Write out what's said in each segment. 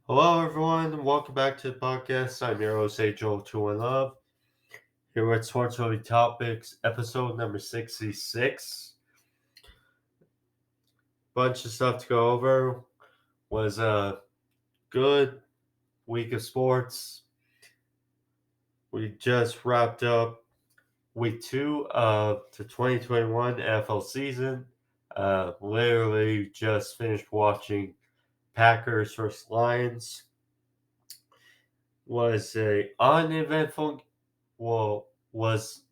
Hello, everyone. Welcome back to the podcast. I'm your host, Ajoe21love. Here with Sports Movie Topics, episode number 66. Bunch of stuff to go over. Was a good week of sports. We just wrapped up week 2 of the 2021 NFL season. Literally just finished watching Packers vs Lions. Was a uneventful. Well, was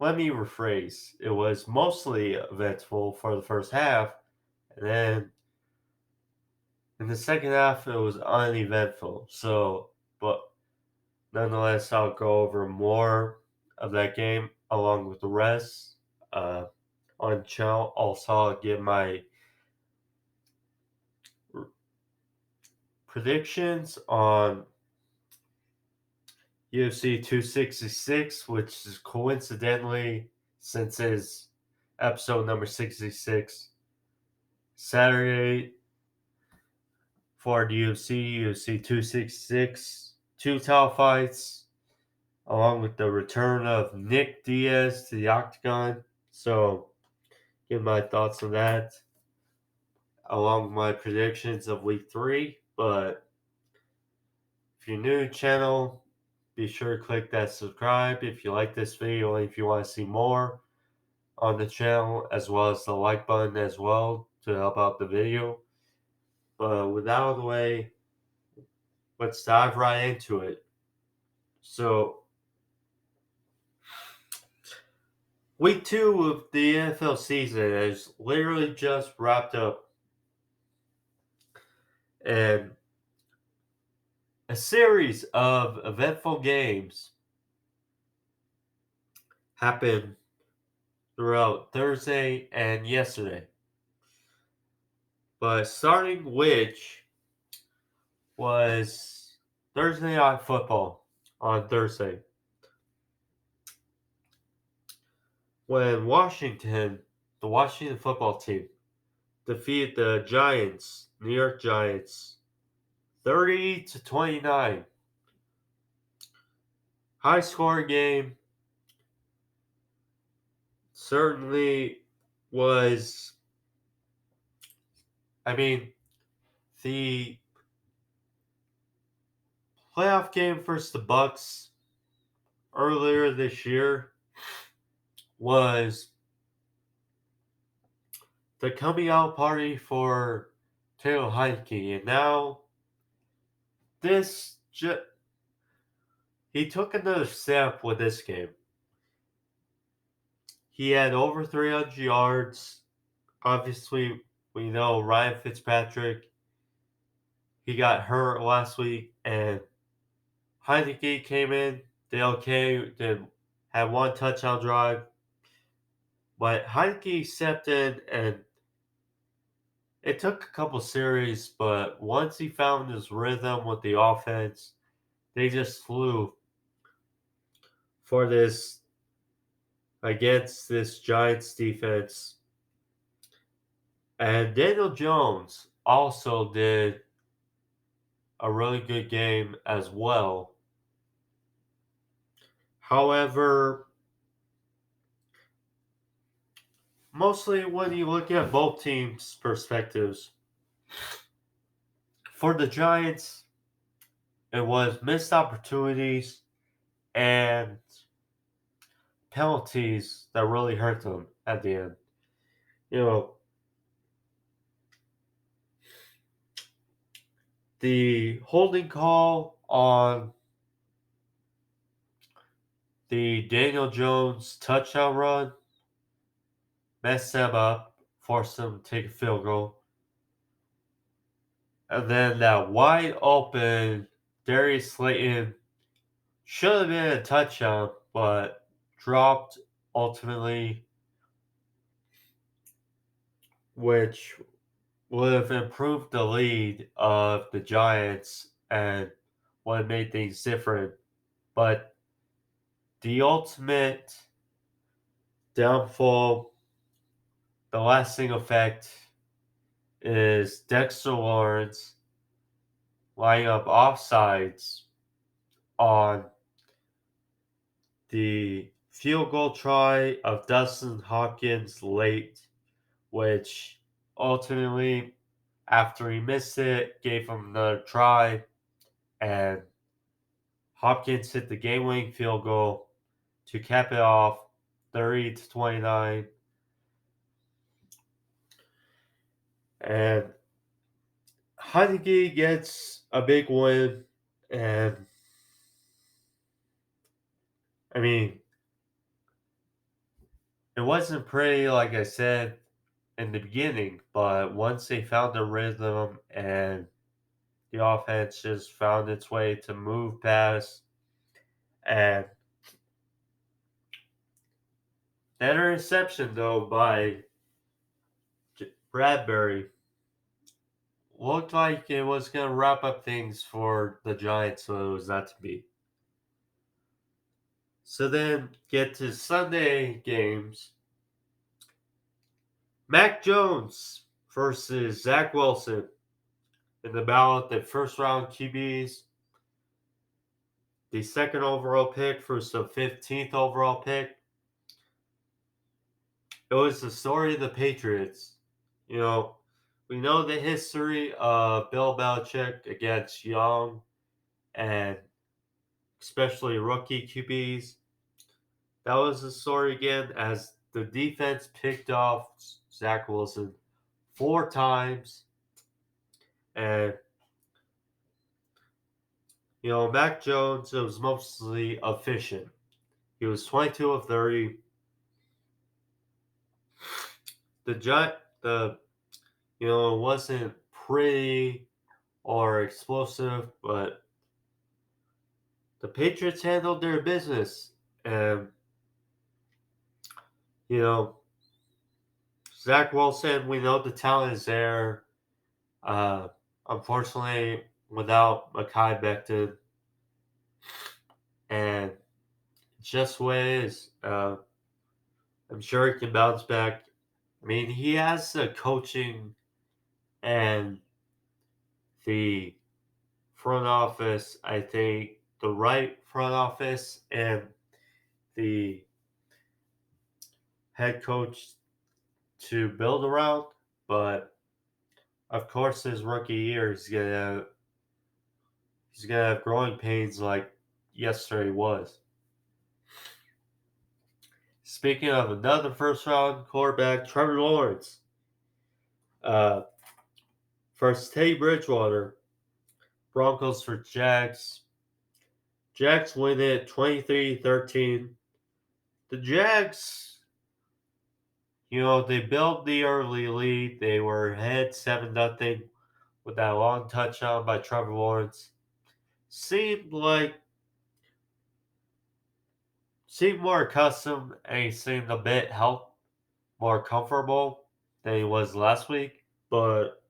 Let me rephrase. It was mostly eventful for the first half, and then in the second half, it was uneventful. But nonetheless, I'll go over more of that game along with the rest on the channel. Also, I'll give my r- predictions on UFC 266, which is coincidentally, since it's episode number 66, Saturday for the UFC 266, two title fights, along with the return of Nick Diaz to the octagon. So, give my thoughts on that, along with my predictions of week 3. But if you're new to the channel, be sure to click that subscribe if you like this video and if you want to see more on the channel, as well as the like button as well to help out the video. But with that out of the way, let's dive right into it. So, week 2 of the NFL season has literally just wrapped up, and a series of eventful games happened throughout Thursday and yesterday. But starting which was Thursday Night Football on Thursday, when the Washington football team, defeated the Giants, New York Giants, 30-29. High scoring game. Certainly was. I mean, the playoff game versus the Bucks earlier this year was the coming out party for Taylor Heineke, and now this he took another step with this game. He had over 300 yards. Obviously, we know Ryan Fitzpatrick. He got hurt last week, and Heineke came in, did okay, had one touchdown drive, but Heineke stepped in, and it took a couple series, but once he found his rhythm with the offense, they just flew for this against this Giants defense. And Daniel Jones also did a really good game as well. However, mostly when you look at both teams' perspectives, for the Giants, it was missed opportunities and penalties that really hurt them at the end. You know, the holding call on the Daniel Jones touchdown run messed them up, forced them to take a field goal. And then that wide open Darius Slayton should have been a touchdown, but dropped ultimately, which would have improved the lead of the Giants and would have made things different. But the ultimate downfall, the lasting effect, is Dexter Lawrence line up offsides on the field goal try of Dustin Hopkins late, which ultimately, after he missed it, gave him another try, and Hopkins hit the game-winning field goal to cap it off 30-29. And Heineke gets a big win, and I mean, it wasn't pretty, like I said in the beginning, but once they found the rhythm and the offense just found its way to move past, and that interception, though, by Bradbury looked like it was going to wrap up things for the Giants, so it was not to be. So then get to Sunday games. Mac Jones versus Zach Wilson in the battle at the first round QBs. The second overall pick versus the 15th overall pick. It was the story of the Patriots. You know, we know the history of Bill Belichick against young and especially rookie QBs. That was the story again as the defense picked off Zach Wilson 4 times. And, Mac Jones, it was mostly efficient. He was 22 of 30. It wasn't pretty or explosive, but the Patriots handled their business. And, you know, Zach Wilson, we know the talent is there. Unfortunately, without Mekhi Becton, and just ways, I'm sure he can bounce back. I mean, he has the coaching and the front office, I think, the right front office and the head coach to build around. But of course, his rookie year he's gonna have growing pains like yesterday was. Speaking of another first round quarterback, Trevor Lawrence. Uh, First, Teddy Bridgewater, Broncos for Jags. Jags win it 23-13. The Jags, they built the early lead. They were ahead 7-0 with that long touchdown by Trevor Lawrence. Seemed more accustomed, and he seemed a bit more comfortable than he was last week. But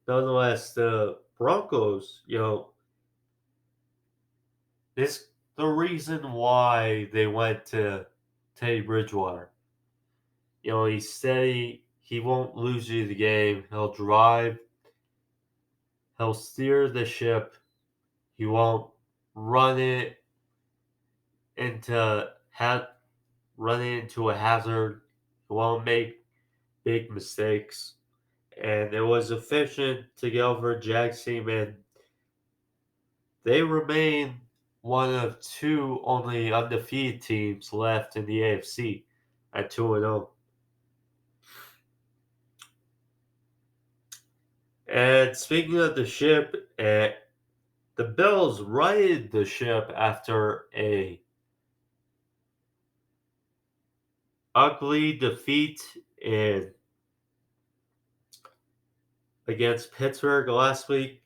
nonetheless, the Broncos, this the reason why they went to Teddy Bridgewater. He's steady. He won't lose you the game. He'll drive. He'll steer the ship. He won't run it into run it into a hazard. He won't make big mistakes. And it was efficient to get over Jags team, and they remain one of two only undefeated teams left in the AFC at 2-0. And speaking of the ship, the Bills righted the ship after a ugly defeat against Pittsburgh last week.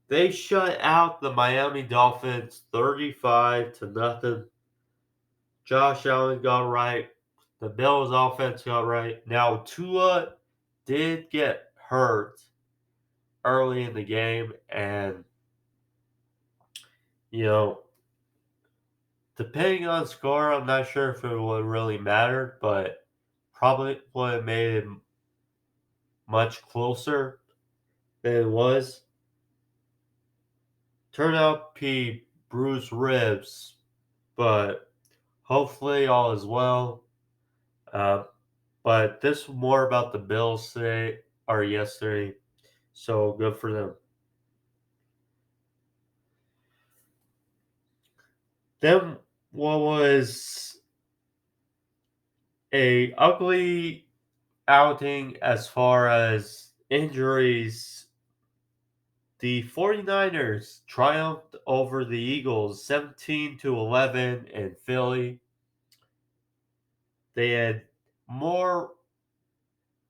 They shut out the Miami Dolphins 35-0. Josh Allen got right. The Bills offense got right. Now Tua did get hurt early in the game, and depending on score, I'm not sure if it would really matter, but probably would have made it much closer. than it was. Turned out he bruised ribs, but hopefully all is well. Uh, but this was more about the Bills today or yesterday, so good for them. Then what was a ugly outing as far as injuries. The 49ers triumphed over the Eagles 17-11 in Philly. They had more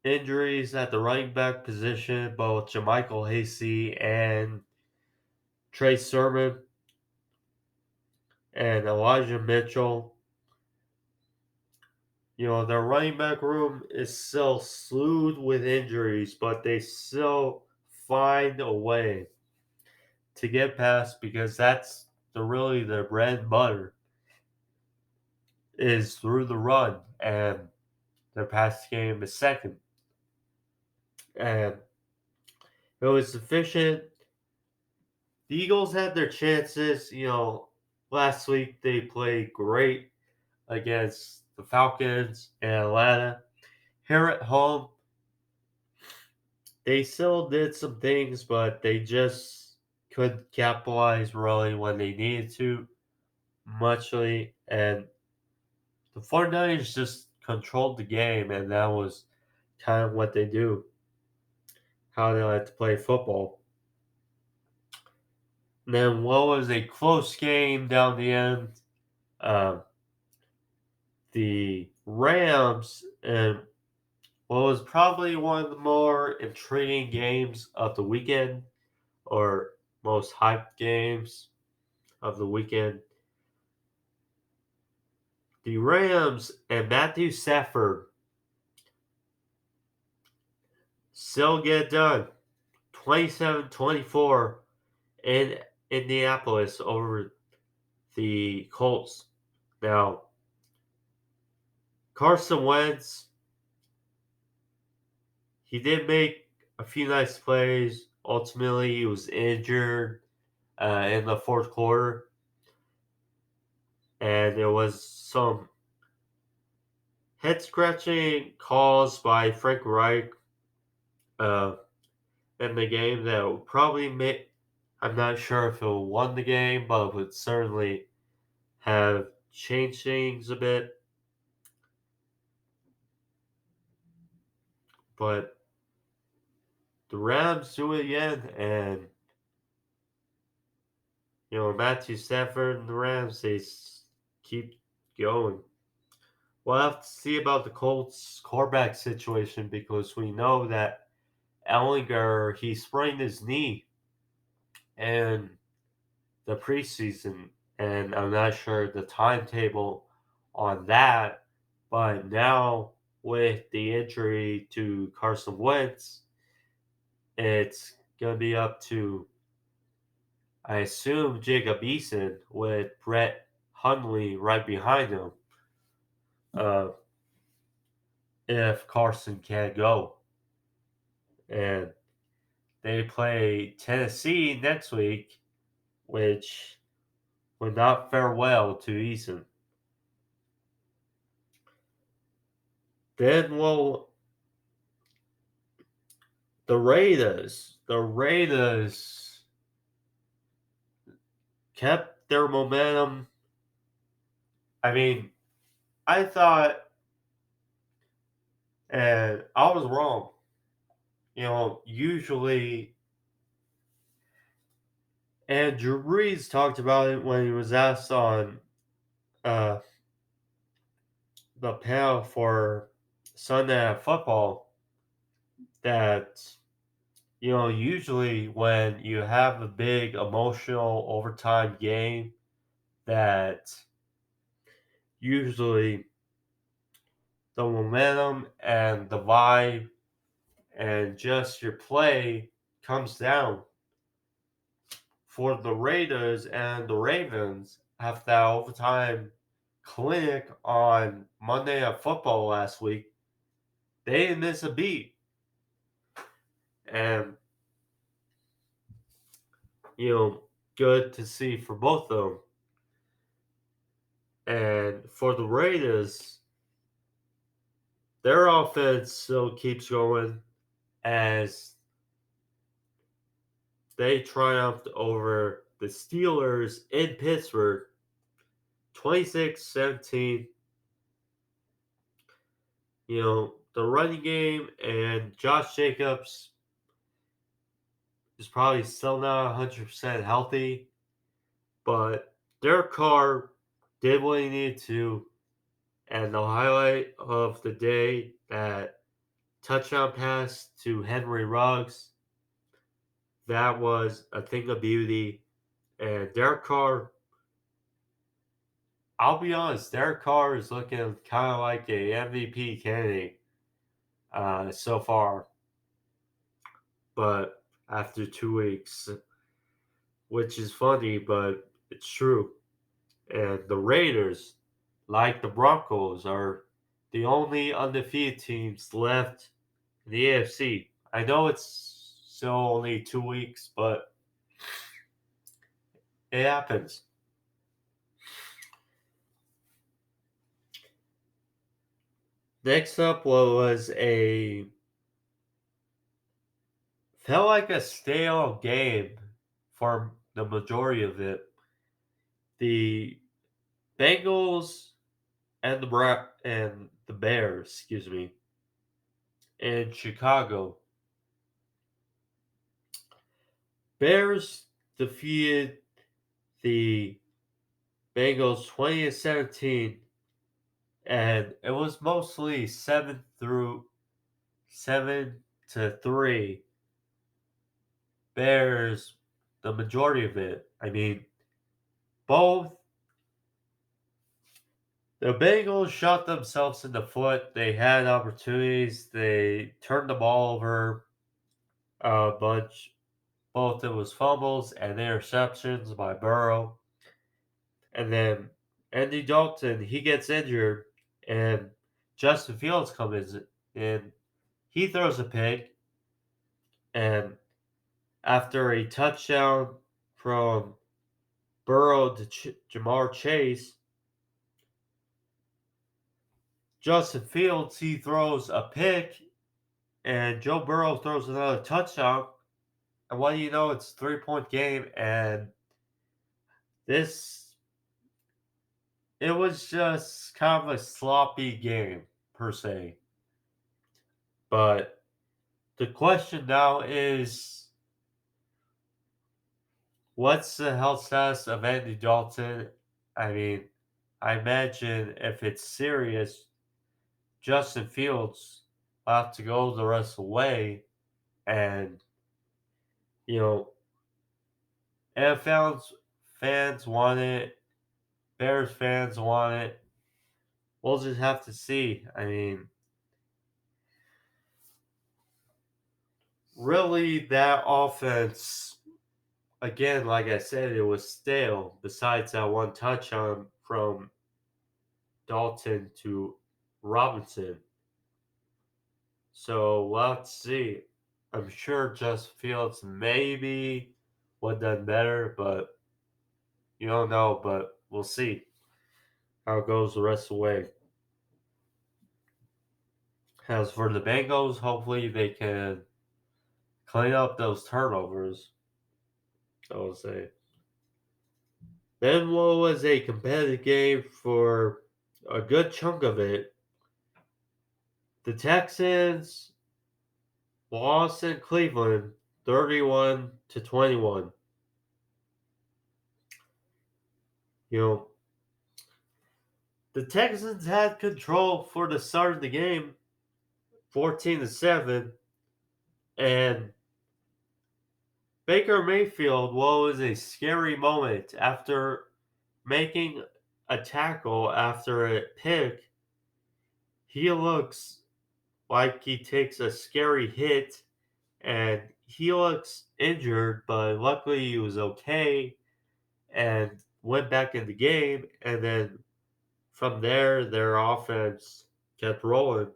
injuries at the running back position, both JaMychal Hasty and Trey Sermon and Elijah Mitchell. You know, their running back room is still slewed with injuries, but they still find a way to get past because that's really their bread and butter is through the run, and their pass game is second. And it was sufficient. The Eagles had their chances. You know, last week they played great against the Falcons and Atlanta. Here at home, they still did some things, but they just couldn't capitalize really when they needed to, muchly. And the 49ers just controlled the game, and that was kind of what they do, how they like to play football. And then what was a close game down the end? Um, the Rams and what was probably one of the more intriguing games of the weekend, or most hyped games of the weekend. The Rams and Matthew Stafford still get it done. 27-24 in Indianapolis over the Colts. Now, Carson Wentz, he did make a few nice plays. Ultimately, he was injured in the fourth quarter, and there was some head scratching calls by Frank Reich uh, in the game that would probably make. I'm not sure if it won the game, but would certainly have changed things a bit. But the Rams do it again, and you know Matthew Stafford and the Rams they keep going. We'll have to see about the Colts quarterback situation because we know that Ellinger he sprained his knee in the preseason, and I'm not sure the timetable on that. But now with the injury to Carson Wentz, it's gonna be up to I assume Jacob Eason with Brett Hundley right behind him. Uh, if Carson can't go, and they play Tennessee next week, which would not fare well to Eason. Then, well, the Raiders kept their momentum. I mean, I thought, and I was wrong. You know, usually, and Drew Brees talked about it when he was asked on uh, the panel for Sunday Night Football that you know usually when you have a big emotional overtime game that usually the momentum and the vibe and just your play comes down. For the Raiders and the Ravens after that overtime clinic on Monday Night Football last week, they didn't miss a beat. And good to see for both of them. And for the Raiders, their offense still keeps going as they triumphed over the Steelers in Pittsburgh 26-17. The running game and Josh Jacobs is probably still not 100% healthy, but Derek Carr did what he needed to. And the highlight of the day, that touchdown pass to Henry Ruggs, that was a thing of beauty. And Derek Carr, I'll be honest, Derek Carr is looking kind of like a MVP candidate so far. But after 2 weeks, which is funny, but it's true. And the Raiders, like the Broncos, are the only undefeated teams left in the AFC. I know it's still only 2 weeks, but it happens. Next up was felt like a stale game for the majority of it. The Bengals and the Bears, excuse me, in Chicago. Bears defeated the Bengals 20-17, and it was mostly 7-3 Bears, the majority of it. I mean, both the Bengals shot themselves in the foot. They had opportunities. They turned the ball over a bunch. Both it was fumbles and interceptions by Burrow. And then Andy Dalton, he gets injured, and Justin Fields comes in. He throws a pick, and after a touchdown from Burrow to Jamar Chase, Justin Fields, he throws a pick, and Joe Burrow throws another touchdown. And what do you know? It's a 3-point game, and this it was just kind of a sloppy game per se. But the question now is, what's the health status of Andy Dalton? I mean, I imagine if it's serious, Justin Fields will have to go the rest of the way. And, you know, NFL fans want it, Bears fans want it. We'll just have to see. I mean, really, that offense, again, like I said, it was stale, besides that one touchdown from Dalton to Robinson. So let's see. I'm sure Justin Fields maybe would have done better, but you don't know. But we'll see how it goes the rest of the way. As for the Bengals, hopefully they can clean up those turnovers, I would say. Then what was a competitive game for a good chunk of it. The Texans lost in Cleveland 31-21. You know, the Texans had control for the start of the game, 14-7, and Baker Mayfield was a scary moment after making a tackle after a pick. He looks like he takes a scary hit and he looks injured, but luckily he was okay and went back in the game. And then from there, their offense kept rolling.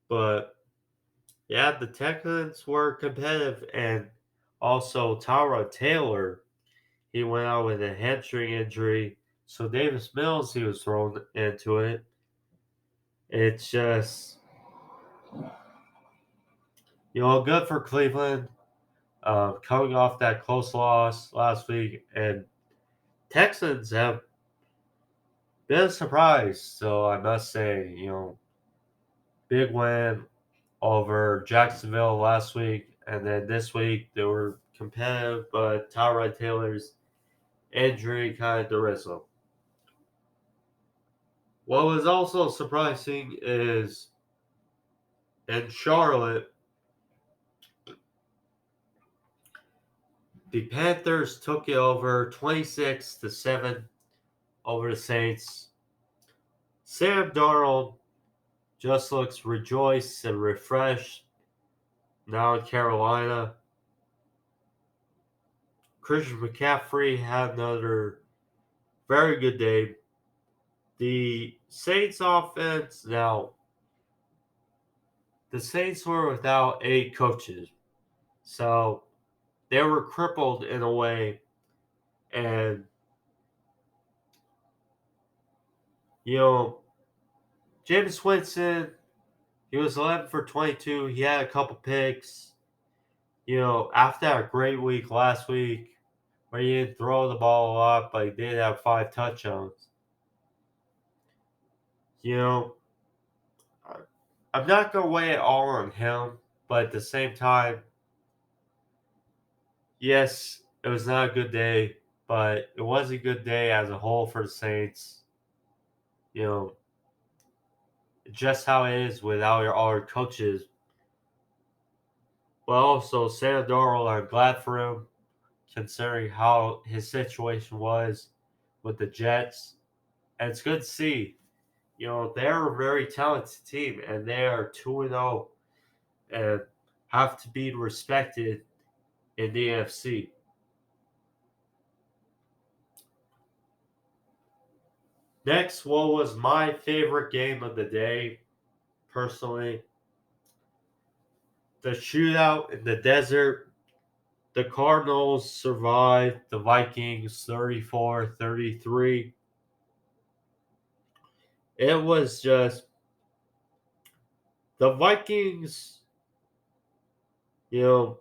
But yeah, the Texans were competitive, and Also, Tyrod Taylor, he went out with a hamstring injury. So Davis Mills, he was thrown into it. It's just, good for Cleveland. Coming off that close loss last week, and Texans have been a surprise. So I must say, big win over Jacksonville last week, and then this week they were competitive, but Tyrod Taylor's injury kind of derailed them. What was also surprising is in Charlotte, the Panthers took it over 26-7 over the Saints. Sam Darnold just looks rejoiced and refreshed now in Carolina. Christian McCaffrey had another very good day. The Saints offense, now, the Saints were without 8 coaches. So they were crippled in a way. And, you know, James Winston, he was 11 for 22. He had a couple picks. After that great week last week where he didn't throw the ball a lot, but he did have 5 touchdowns. You know, I'm not going to weigh it all on him, but at the same time, yes, it was not a good day, but it was a good day as a whole for the Saints. You know, just how it is without all your coaches. But also, Sam Darnold, I'm glad for him, considering how his situation was with the Jets. And it's good to see. They're a very talented team, and they are 2-0 and have to be respected in the NFC. Next, what was my favorite game of the day, personally? The shootout in the desert. The Cardinals survived the Vikings 34-33. It was just the Vikings, you know,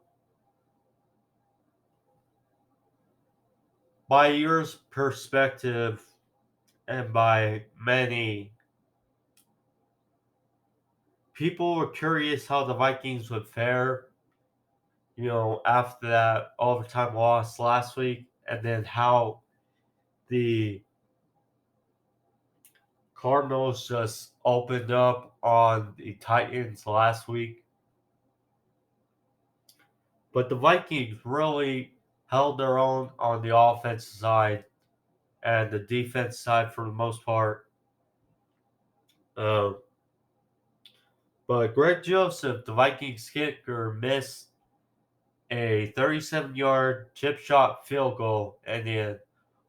by your perspective and by many, people were curious how the Vikings would fare, after that overtime loss last week, and then how the Cardinals just opened up on the Titans last week. But the Vikings really held their own on the offensive side and the defense side for the most part. Uh, but Greg Joseph, the Vikings kicker, missed a 37-yard chip shot field goal in the end,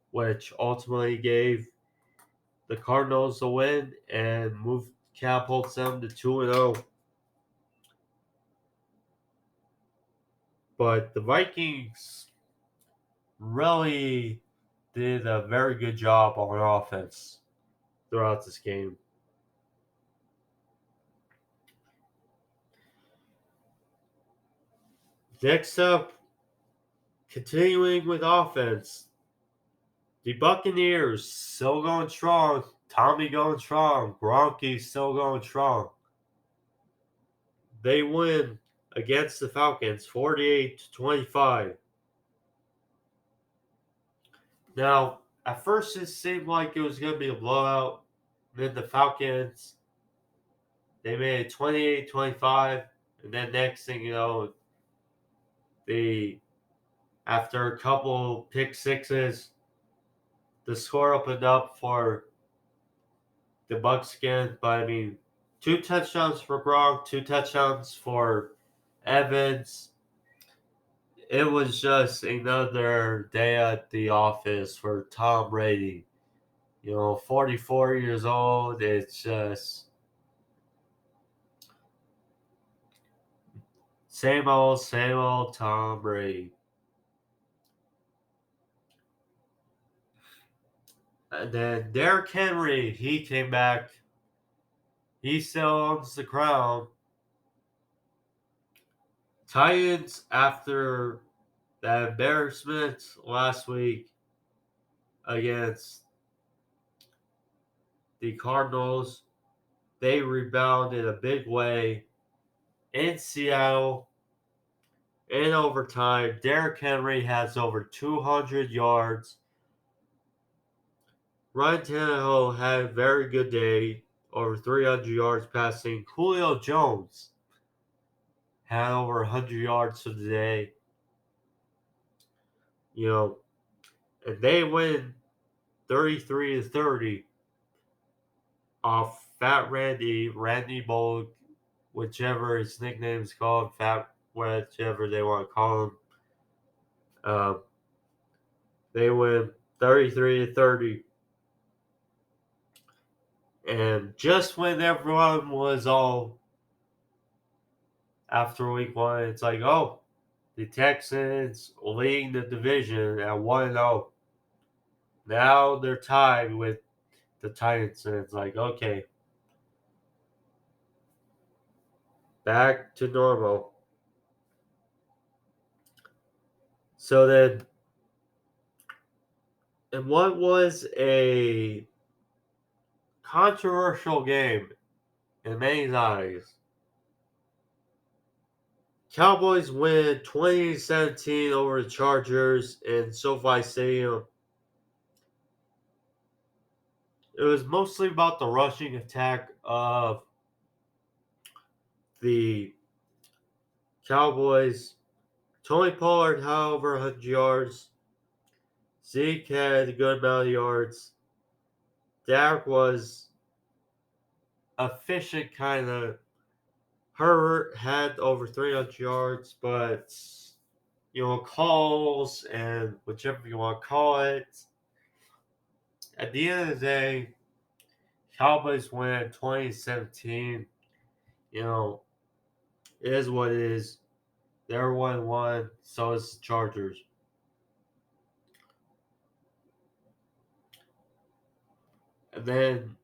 which ultimately gave the Cardinals a win and moved catapults them to 2-0. But the Vikings really did a very good job on offense throughout this game. Next up, continuing with offense, the Buccaneers still going strong. Tommy going strong. Gronky still going strong. They win against the Falcons 48-25. Now, at first it seemed like it was going to be a blowout. Then the Falcons, they made it 28-25. And then next thing you know, after a couple pick sixes, the score opened up for the Bucs again. But I mean, 2 touchdowns for Gronk, 2 touchdowns for Evans. It was just another day at the office for Tom Brady. 44 years old. It's just same old Tom Brady. And then Derrick Henry, he came back. He still owns the crown. Titans, after that embarrassment last week against the Cardinals, they rebound in a big way in Seattle in overtime. Derrick Henry has over 200 yards. Ryan Tannehill had a very good day, over 300 yards passing. Julio Jones had over 100 yards for the day. And they win 33-30 off Fat Randy Bullock, whichever his nickname is called, Fat, whichever they want to call him. They win 33-30. And just when everyone was all after week 1, it's like, oh, the Texans leading the division at 1-0. Now they're tied with the Titans, and it's like, okay, back to normal. So then, and what was a controversial game in many eyes, Cowboys win 20-17 over the Chargers in SoFi Stadium. It was mostly about the rushing attack of the Cowboys. Tony Pollard had over 100 yards. Zeke had a good amount of yards. Dak was efficient, kind of. Herbert had over 300 yards, but calls and whichever you want to call it. At the end of the day, Cowboys win 2017. It is what it is. They're 1-1, so is the Chargers. And then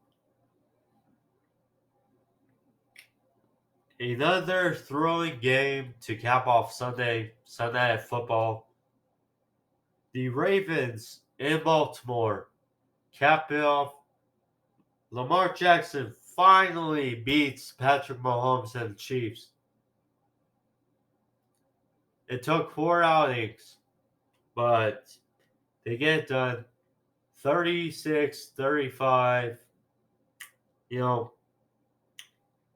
another thrilling game to cap off Sunday Night Football. The Ravens in Baltimore cap it off. Lamar Jackson finally beats Patrick Mahomes and the Chiefs. It took 4 outings, but they get it done. 36-35. It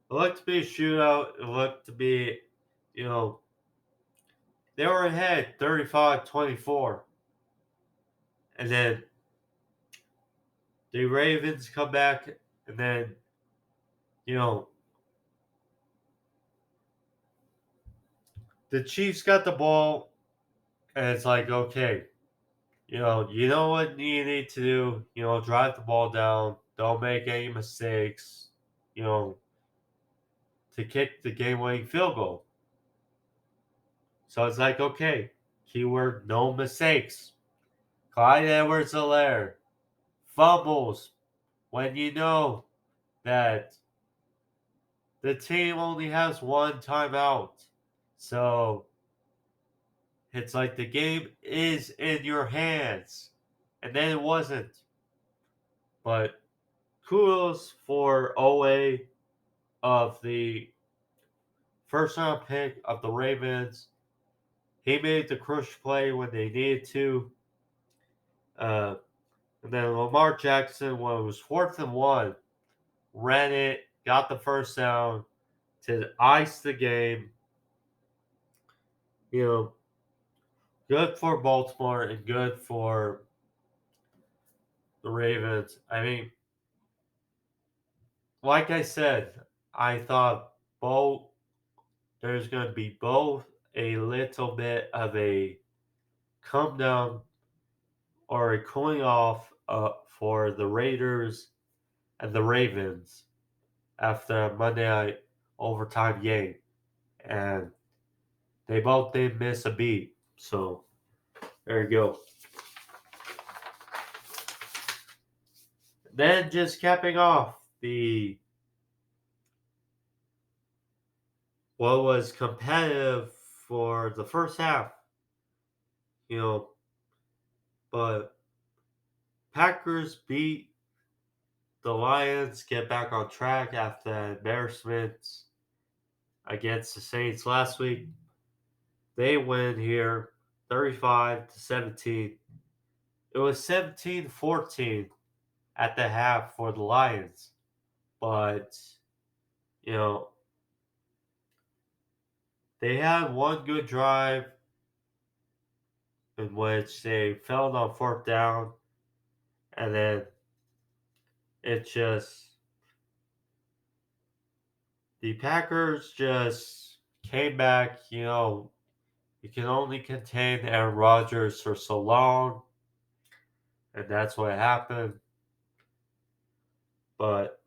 looked to be a shootout. It looked to be, they were ahead 35-24. And then the Ravens come back, and then, the Chiefs got the ball, and it's like, okay, you know what you need to do. Drive the ball down. Don't make any mistakes. To kick the game-winning field goal. So it's like, okay, keyword no mistakes. Clyde Edwards-Helaire fumbles when you know that the team only has one timeout. So it's like the game is in your hands. And then it wasn't. But kudos for OA of the first round pick of the Ravens. He made the crush play when they needed to. And then Lamar Jackson, when it was 4th and 1, ran it, got the first down to ice the game. Good for Baltimore and good for the Ravens. I mean, like I said, I thought there's going to be both a little bit of a come down or a cooling off for the Raiders and the Ravens after a Monday night overtime game. And they both didn't miss a beat. So there you go. then just capping off the what was competitive for the first half, you know, but Packers beat the Lions, get back on track after that embarrassment against the Saints last week. They win here 35-17. It was 17-14 at the half for the Lions. But, you know, they had one good drive in which they failed on fourth down, and then it just the Packers just came back. You can only contain Aaron Rodgers for so long, and that's what happened. But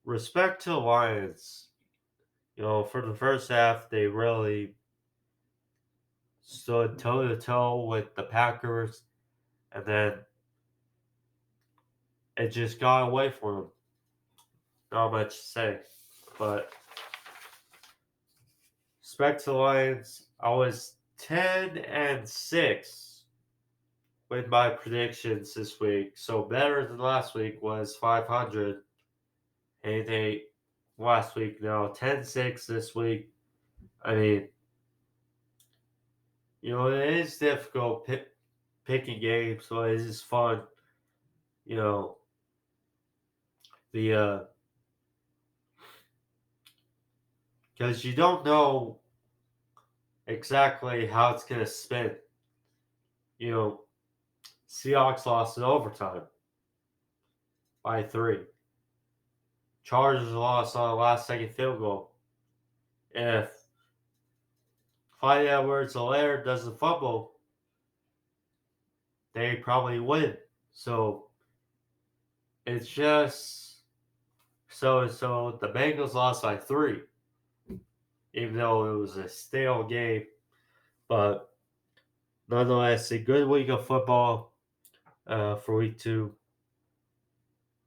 respect to the Lions, for the first half, they really stood toe to toe with the Packers, and then it just got away from them. Not much to say, but respect to the Lions. I was 10-6 with my predictions this week, so better than last week was 500. 8-8 last week. Now 10-6 this week. I mean, it is difficult picking games, so it is fun. You know, the because you don't know exactly how it's gonna spin. You know, Seahawks lost in overtime by 3. Chargers lost on a last-second field goal. If Clyde Edwards-Helaire doesn't fumble, they probably win. So it's just so. The Bengals lost by 3, even though it was a stale game. But nonetheless, a good week of football for week 2.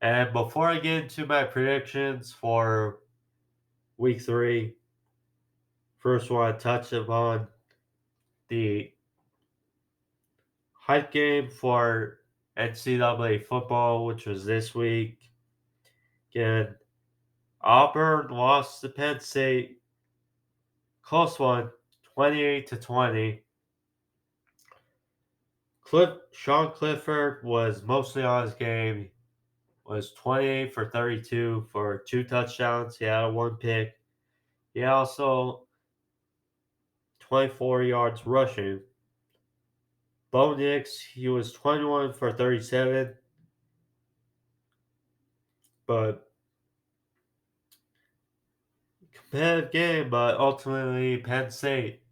And before I get into my predictions for week 3, first want to touch upon the hype game for NCAA football, which was this week. Again, Auburn lost to Penn State. Close one, 28-20. Sean Clifford was mostly on his game. Was 28 for 32 for 2 touchdowns. He had 1 pick. He also 24 yards rushing. Bo Nix, he was 21 for 37. But competitive game, but ultimately Penn State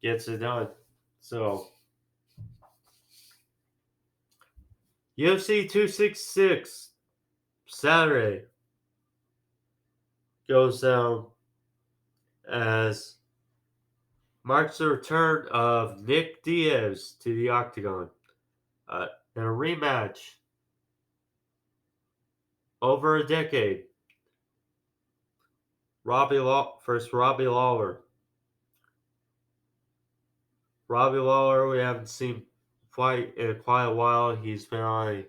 gets it done. So UFC 266 Saturday goes down as marks the return of Nick Diaz to the octagon. In a rematch over a decade. Robbie Lawler. Robbie Lawler, we haven't seen fight in quite a while. He's been on a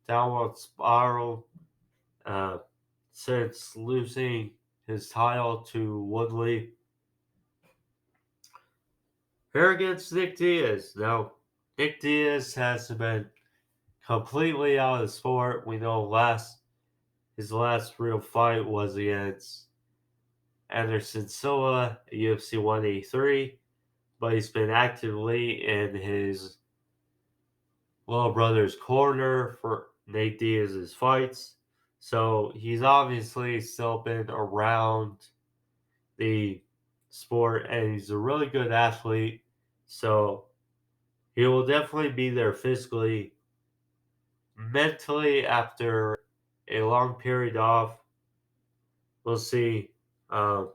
downward spiral since losing his title to Woodley. Here against Nick Diaz. Now, Nick Diaz has been completely out of the sport. We know his last real fight was against Anderson Silva at UFC 183, but he's been actively in his little brother's corner for Nate Diaz's fights. So he's obviously still been around the sport, and he's a really good athlete. So he will definitely be there physically, mentally after a long period off. We'll see. I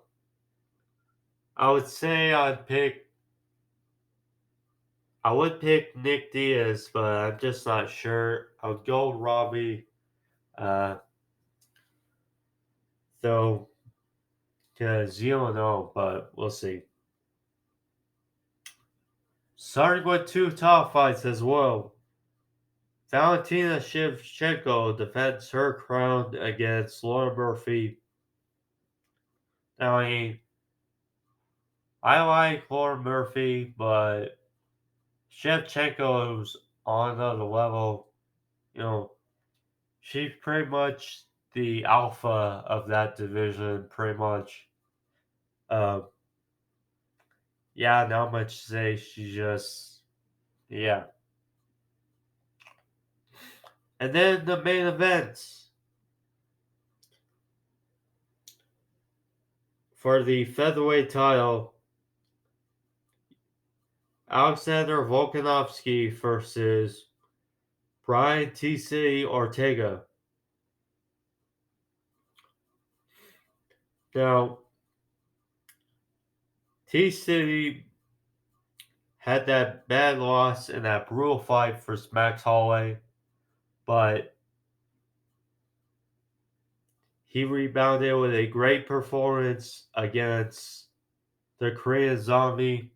would say I'd pick I would pick Nick Diaz, but I'm just not sure. I would go with Robbie, uh, though, because you don't know, but we'll see. Starting with two top fights as well. Valentina Shevchenko defends her crown against Laura Murphy. Now, I like Laura Murphy, but Shevchenko's on another level. You know, she's pretty much the alpha of that division, pretty much. Uh, yeah, not much to say. She just, yeah. And then the main event for the featherweight title, Alexander Volkanovski versus Brian T. City Ortega. Now, T. City had that bad loss in that brutal fight for Max Holloway, but he rebounded with a great performance against the Korean Zombie.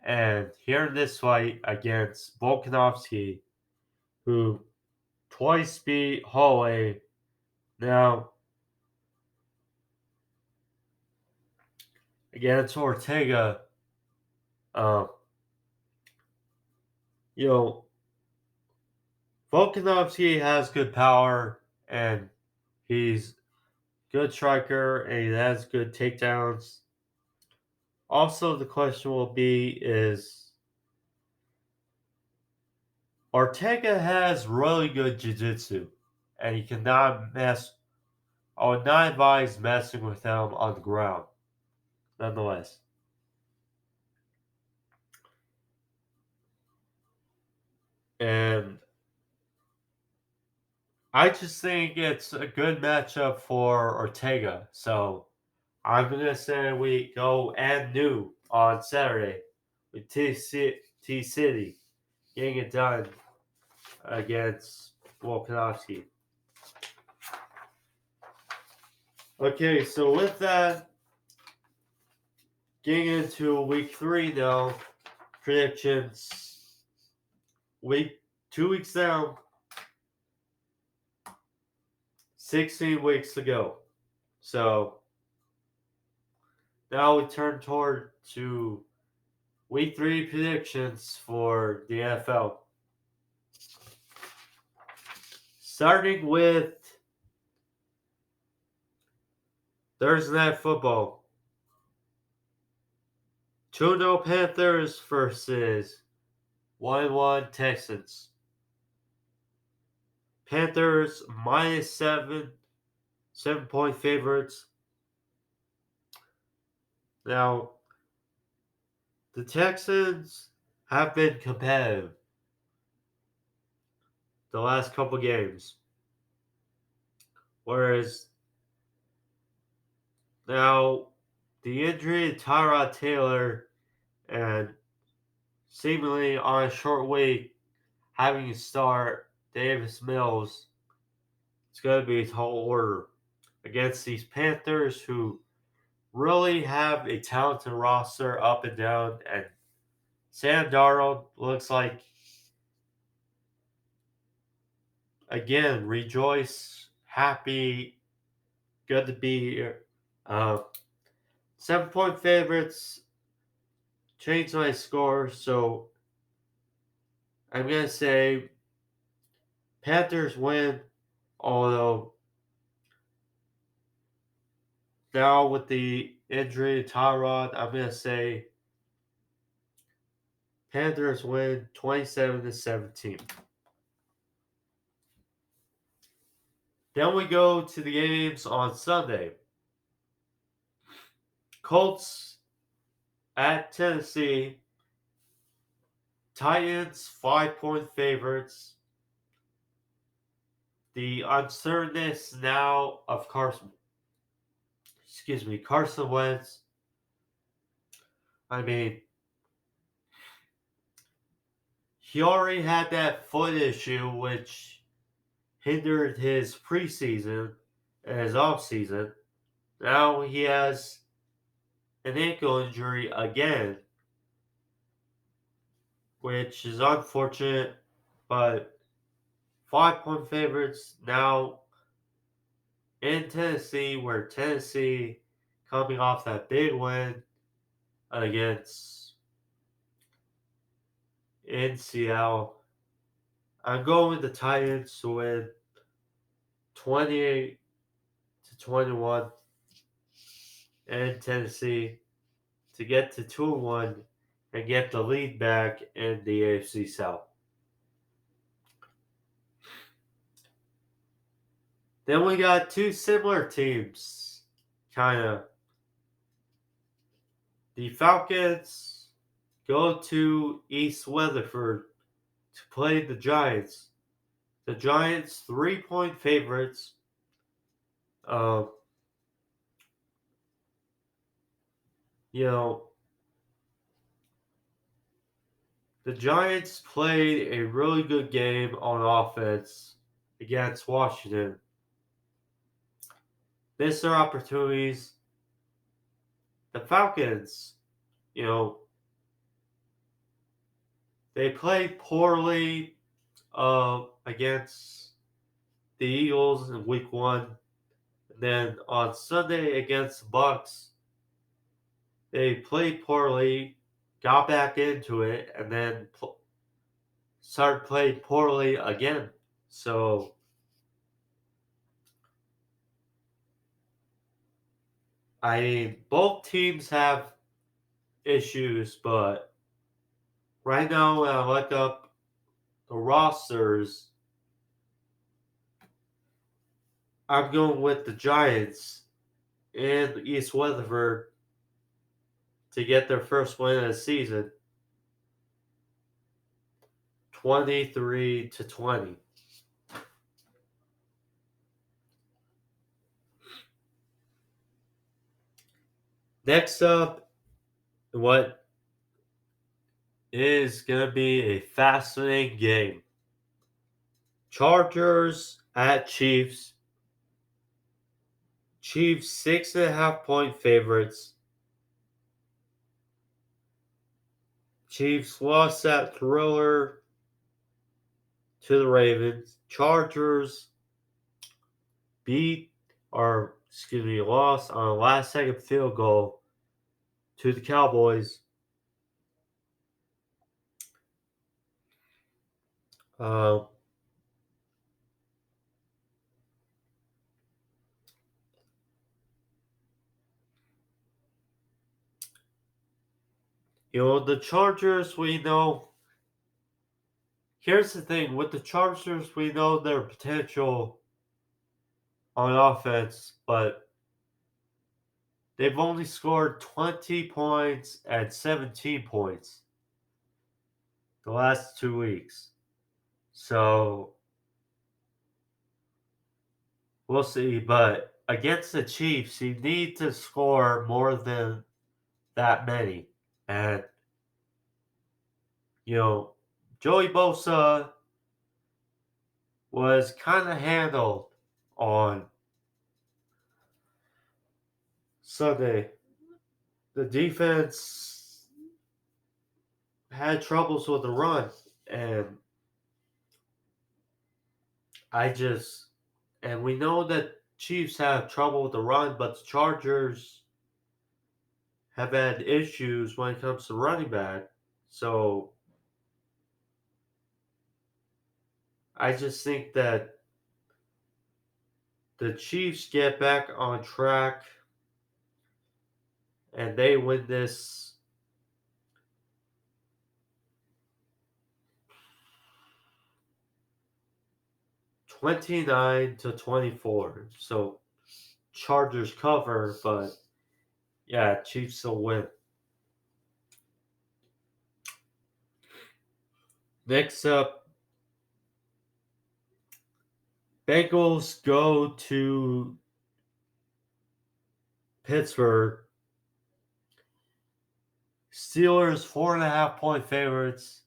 And here in this fight against Volkanovski, who twice beat Holloway. Now, against Ortega, um, you know, Volkanovski has good power and he's good striker and he has good takedowns. Also, the question will be is Ortega has really good jiu-jitsu and he cannot mess. I would not advise messing with him on the ground, nonetheless. And I just think it's a good matchup for Ortega. So I'm gonna say we go and new on Saturday with T City getting it done against Volkanovski. Okay, so with that, getting into week 3 now, predictions. Week 2 weeks down, 16 weeks to go. So now we turn toward to week 3 predictions for the NFL. Starting with Thursday Night Football. 2-0 Panthers versus 1-1 Texans. Panthers minus 7 point favorites. Now, the Texans have been competitive the last couple games. Whereas now the injury to Tyrod Taylor and seemingly on a short week having to start Davis Mills, it's going to be a tall order against these Panthers who really have a talented roster up and down. And Sam Darnold looks like, again, rejoice, happy, good to be here. 7 point favorites, change my score. So I'm going to say Panthers win, although now with the injury to Tyrod, I'm going to say Panthers win 27-17. Then we go to the games on Sunday. Colts at Tennessee. Titans 5 point favorites. The uncertainness now of Carson Wentz. I mean, he already had that foot issue, which hindered his preseason and his offseason. Now he has an ankle injury again, which is unfortunate, but 5-point favorites now in Tennessee, where Tennessee coming off that big win against in Seattle. I'm going with the Titans to win 28-21 in Tennessee to get to 2-1 and get the lead back in the AFC South. Then we got two similar teams, kind of. The Falcons go to East Weatherford to play the Giants. The Giants 3-point favorites. Uh, you know, the Giants played a really good game on offense against Washington. Missed their opportunities. The Falcons, you know, they played poorly against the Eagles in week 1. And then on Sunday against the Bucks, they played poorly, got back into it, and then started playing poorly again. So I mean, both teams have issues, but right now when I look up the rosters, I'm going with the Giants in East Weatherford to get their first win of the season, 23-20. Next up, what is going to be a fascinating game. Chargers at Chiefs. Chiefs 6.5-point favorites. Chiefs lost that thriller to the Ravens. Chargers lost on a last second field goal to the Cowboys. Uh, the Chargers, we know. Here's the thing with the Chargers, we know their potential on offense, but they've only scored 20 points and 17 points the last 2 weeks. So we'll see. But against the Chiefs, you need to score more than that many. And, Joey Bosa was kind of handled on Sunday. The defense had troubles with the run, and and we know that Chiefs have trouble with the run, but the Chargers have had issues when it comes to running back. So I just think that the Chiefs get back on track and they win this 29-24. So Chargers cover, but yeah, Chiefs will win. Next up, Bengals go to Pittsburgh. Steelers 4.5-point favorites.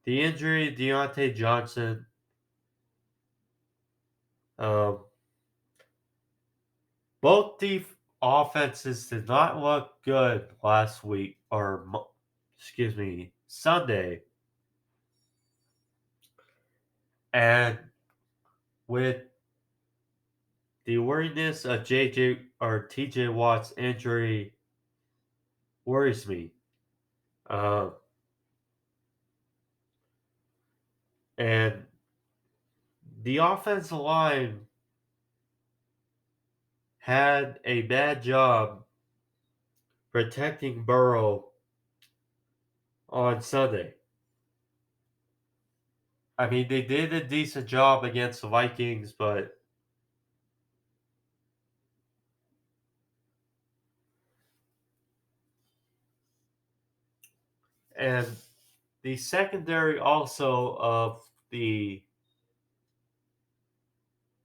the injury, Deontay Johnson. Um, both the offenses did not look good last week, or excuse me, Sunday. And with the worriness of JJ or TJ Watt's injury worries me. Uh, and the offensive line had a bad job protecting Burrow on Sunday. I mean, they did a decent job against the Vikings, but and the secondary also of the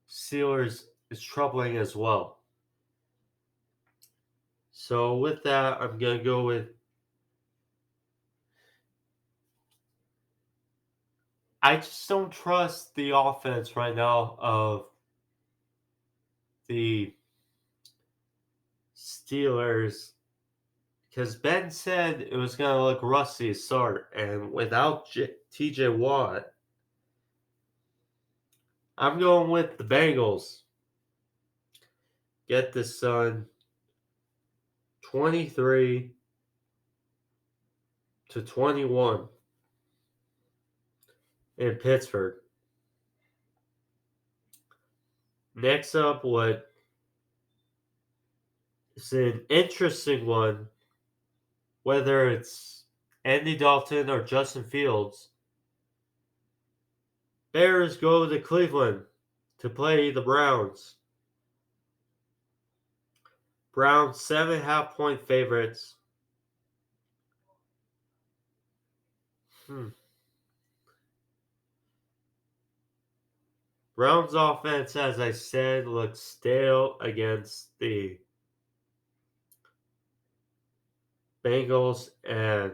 Steelers is troubling as well. So with that, I'm gonna go with. I just don't trust the offense right now of the Steelers because Ben said it was gonna look rusty to start, and without T.J. Watt, I'm going with the Bengals. Get this done, 23-21 in Pittsburgh. Next up, what is an interesting one, whether it's Andy Dalton or Justin Fields. Bears go to Cleveland to play the Browns. Browns 7.5-point favorites. Browns offense, as I said, looks stale against the Bengals, and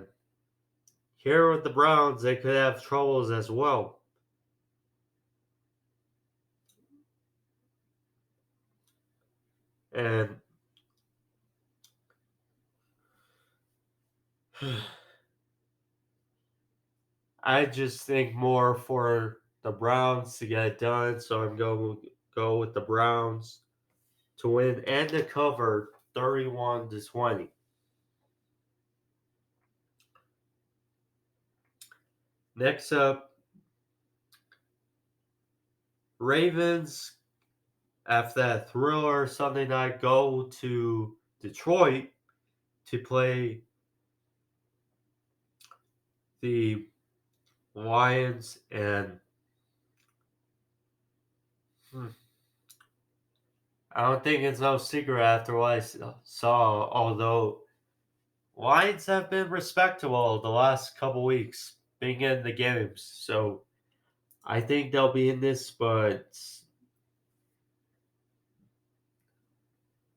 here with the Browns, they could have troubles as well. And I just think more for the Browns to get it done, so I'm going to go with the Browns to win and to cover 31-20. Next up, Ravens, after that thriller Sunday night, go to Detroit to play the Lions, and I don't think it's no secret after what I saw, although Lions have been respectable the last couple weeks being in the games, so I think they'll be in this, but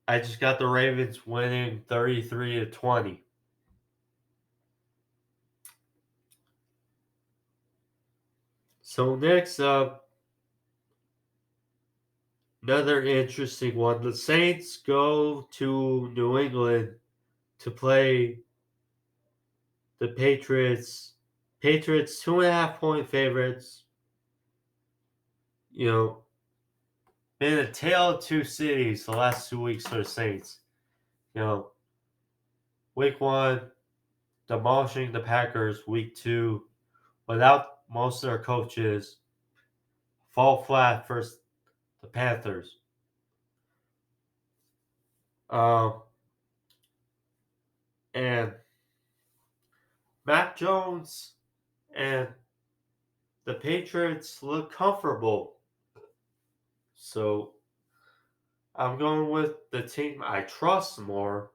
I just got the Ravens winning 33-20. So next up, another interesting one. The Saints go to New England to play the Patriots. Patriots 2.5-point favorites. You know, been a tale of two cities the last 2 weeks for the Saints. You know, week 1, demolishing the Packers. Week 2, without most of their coaches, fall flat for the Panthers. And Mac Jones and the Patriots look comfortable. So I'm going with the team I trust more.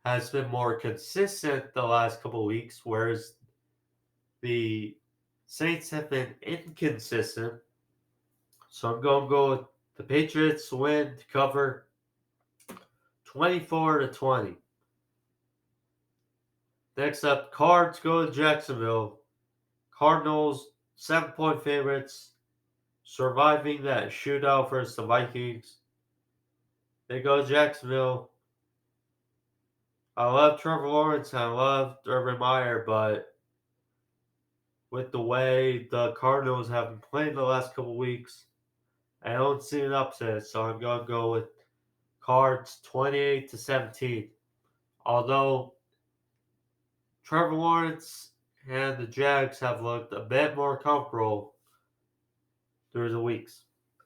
Has been more consistent the last couple weeks, whereas the Saints have been inconsistent. So I'm going to go with the Patriots win to cover 24-20. Next up, Cards go to Jacksonville Cardinals, 7-point favorites, surviving that shootout versus the Vikings. They go Jacksonville. I love Trevor Lawrence and I love Urban Meyer, but with the way the Cardinals have been playing the last couple weeks, I don't see an upset, so I'm going to go with Cards 28-17. Although Trevor Lawrence and the Jags have looked a bit more comfortable through the weeks.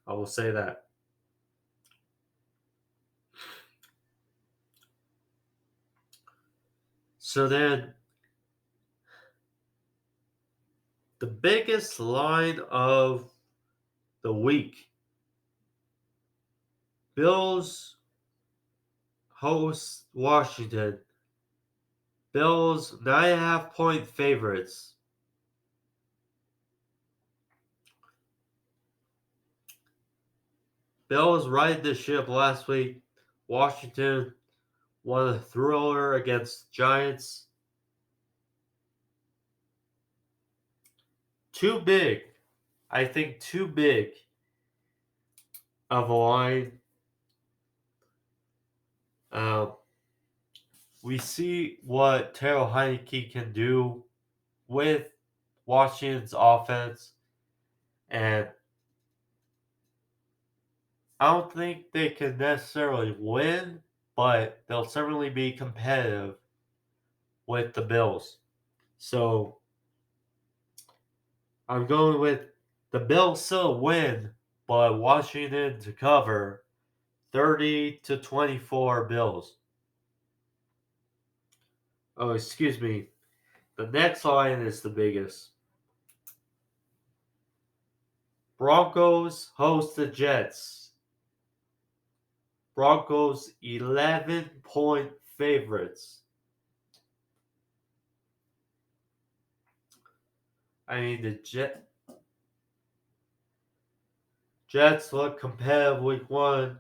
I will say that. So then, the biggest line of the week. Bills host Washington. Bills 9.5-point favorites. Bills righted the ship last week. Washington won a thriller against Giants. Too big. I think too big of a line. We see what Taylor Heineke can do with Washington's offense, and I don't think they can necessarily win, but they'll certainly be competitive with the Bills. So I'm going with the Bills still win, but Washington to cover 30-24 Bills. Oh, excuse me. The next line is the biggest. Broncos host the Jets. Broncos 11-point favorites. I mean, the Jets look competitive week 1.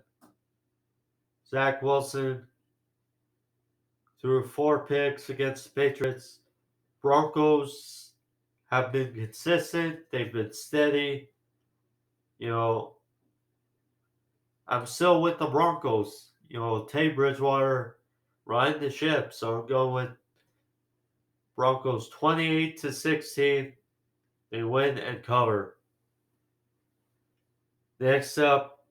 Zach Wilson threw 4 picks against the Patriots. Broncos have been consistent. They've been steady. I'm still with the Broncos. Teddy Bridgewater riding the ship. So I'm going with Broncos 28-16. They win and cover. Next up,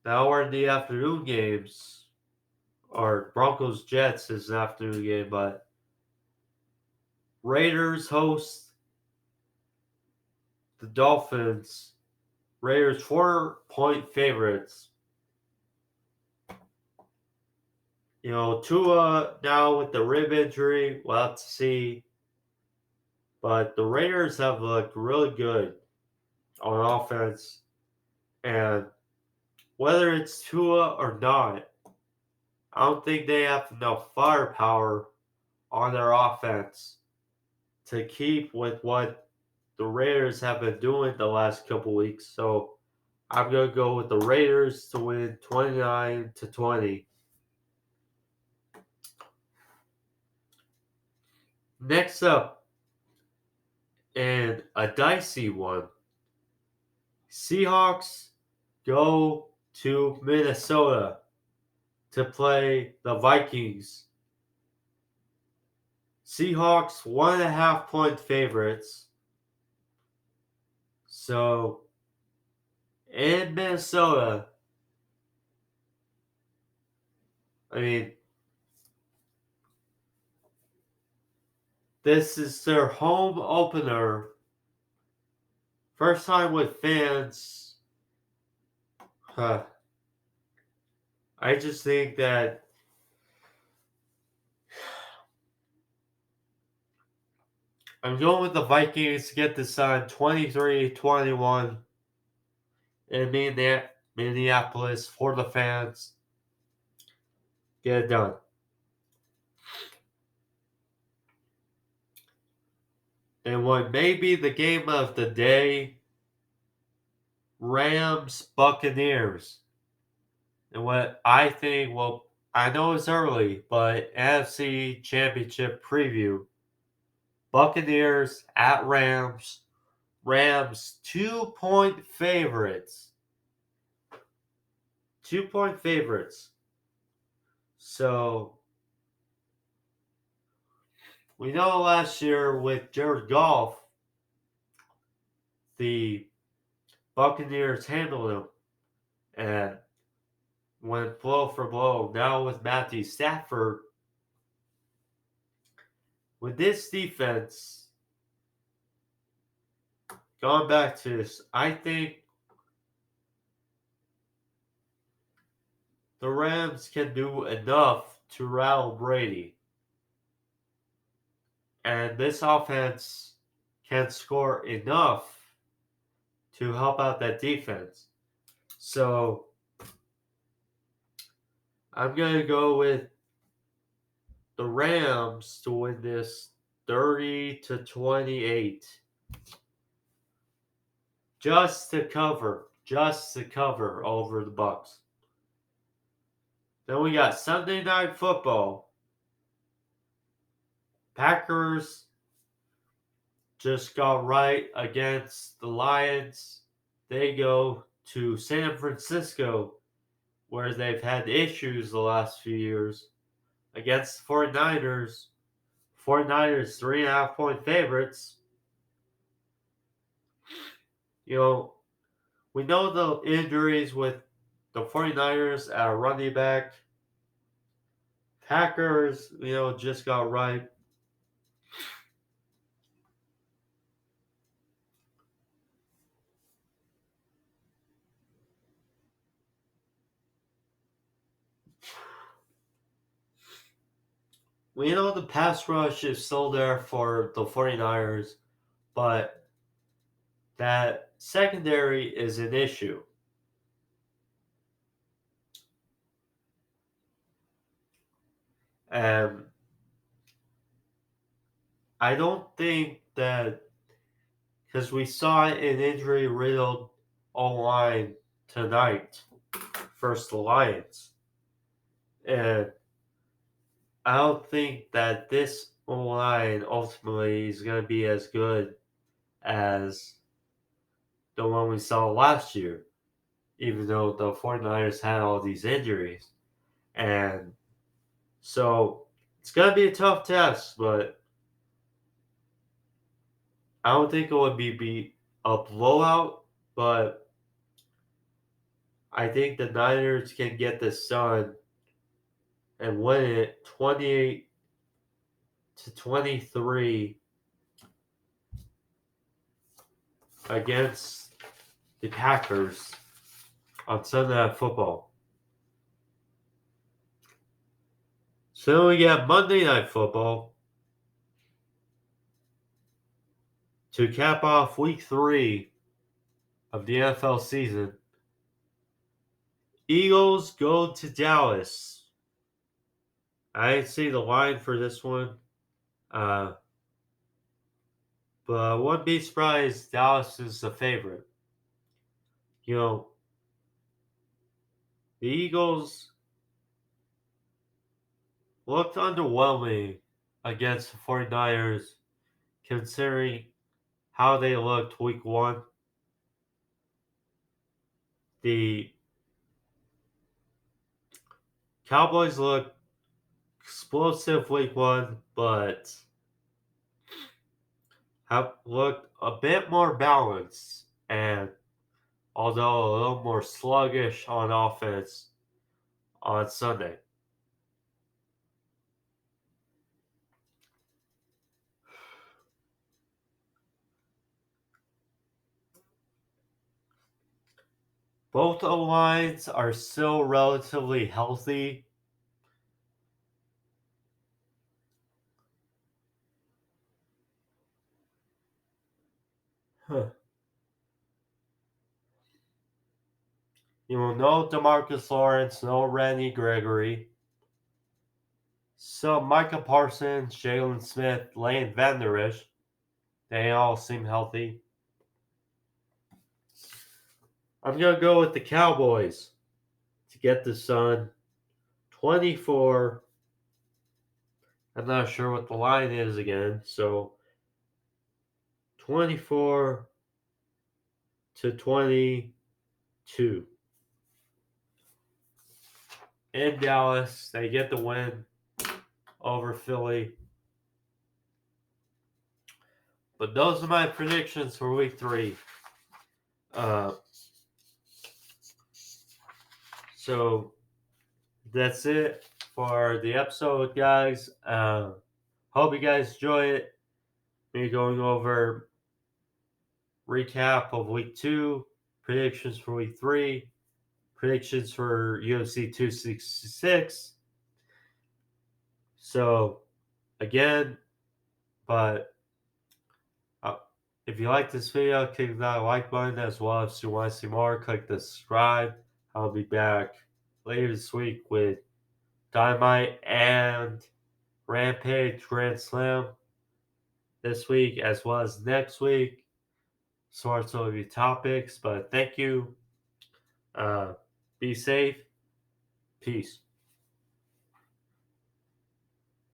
now we're in the afternoon games. Or Broncos Jets is an afternoon game, but Raiders host the Dolphins. Raiders 4-point favorites. Tua now with the rib injury, we'll have to see. But the Raiders have looked really good on offense. And whether it's Tua or not, I don't think they have enough firepower on their offense to keep with what the Raiders have been doing the last couple weeks. So I'm going to go with the Raiders to win 29-20. Next up, and a dicey one, Seahawks go to Minnesota to play the Vikings. Seahawks 1.5-point favorites. So in Minnesota, I mean, this is their home opener. First time with fans. I just think that I'm going with the Vikings to get this on 23-21 in Minneapolis for the fans. Get it done. And what may be the game of the day, Rams Buccaneers. And what I think, I know it's early, but NFC Championship preview. Buccaneers at Rams. Rams 2-point favorites. 2-point favorites. So, we know last year with Jared Goff, the Buccaneers handled him and went blow for blow. Now with Matthew Stafford, with this defense, going back to this, I think the Rams can do enough to rattle Brady. And this offense can score enough to help out that defense. So I'm going to go with the Rams to win this 30-28. Just to cover over the Bucs. Then we got Sunday Night Football. Packers just got right against the Lions. They go to San Francisco, where they've had issues the last few years, against the 49ers. 49ers 3.5-point favorites. We know the injuries with the 49ers at running back. Packers, just got right. We know the pass rush is still there for the 49ers, but that secondary is an issue. And I don't think that, because we saw an injury-riddled O-line tonight versus the Lions. And I don't think that this O-line ultimately is going to be as good as the one we saw last year, even though the 49ers had all these injuries. And so it's going to be a tough test, but I don't think it would be a blowout, but I think the Niners can get this done and win it 28-23 against the Packers on Sunday Night Football. So we got Monday Night Football to cap off week 3 of the NFL season. Eagles go to Dallas. I didn't see the line for this one. But I wouldn't be surprised Dallas is the favorite. The Eagles looked underwhelming against the 49ers considering how they looked week 1. The Cowboys looked explosive week 1, but have looked a bit more balanced and although a little more sluggish on offense on Sunday. Both O-lines are still relatively healthy. No DeMarcus Lawrence, no Randy Gregory. So Micah Parsons, Jalen Smith, Lane Vander Esch, they all seem healthy. I'm going to go with the Cowboys to get this done. 24. I'm not sure what the line is again, so 24-22. In Dallas, they get the win over Philly. But those are my predictions for week 3. So that's it for the episode, guys. Hope you guys enjoy it. Me going over recap of week 2, predictions for week 3, predictions for UFC 266. So again, but if you like this video, click that like button, as well as if you want to see more, click the subscribe. I'll be back later this week with Dynamite and Rampage Grand Slam this week, as well as next week. Sorts of your topics, but thank you. Be safe. Peace.